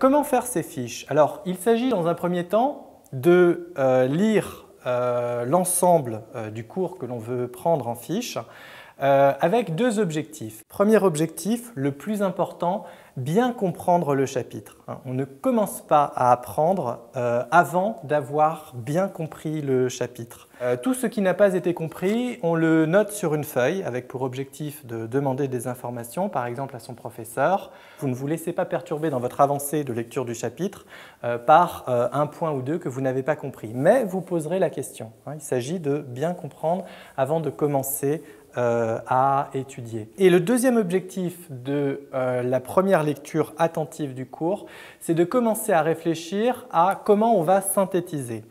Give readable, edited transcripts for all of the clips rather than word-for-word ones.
Comment faire ces fiches? Alors, il s'agit dans un premier temps de lire l'ensemble du cours que l'on veut prendre en fiche avec deux objectifs. Premier objectif, le plus important, bien comprendre le chapitre. On ne commence pas à apprendre avant d'avoir bien compris le chapitre. Tout ce qui n'a pas été compris, on le note sur une feuille avec pour objectif de demander des informations, par exemple à son professeur. Vous ne vous laissez pas perturber dans votre avancée de lecture du chapitre par un point ou deux que vous n'avez pas compris, mais vous poserez la question. Il s'agit de bien comprendre avant de commencer à étudier. Et le deuxième objectif de la première lecture attentive du cours, c'est de commencer à réfléchir à comment on va synthétiser.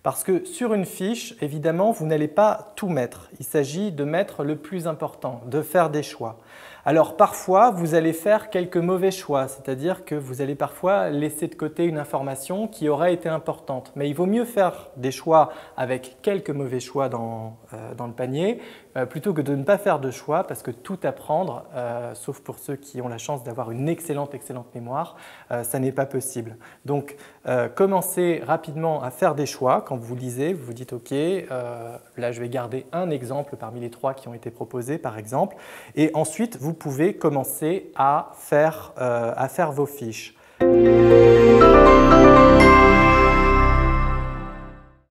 Parce que sur une fiche, évidemment, vous n'allez pas tout mettre. Il s'agit de mettre le plus important, de faire des choix. Alors parfois, vous allez faire quelques mauvais choix, c'est-à-dire que vous allez parfois laisser de côté une information qui aurait été importante. Mais il vaut mieux faire des choix avec quelques mauvais choix dans le panier, plutôt que de ne pas faire de choix, parce que tout apprendre, sauf pour ceux qui ont la chance d'avoir une excellente mémoire, ça n'est pas possible. Donc commencez rapidement à faire des choix. Quand vous lisez, vous vous dites « Ok, là je vais garder un exemple parmi les 3 qui ont été proposés par exemple ». Et ensuite, vous pouvez commencer à faire vos fiches.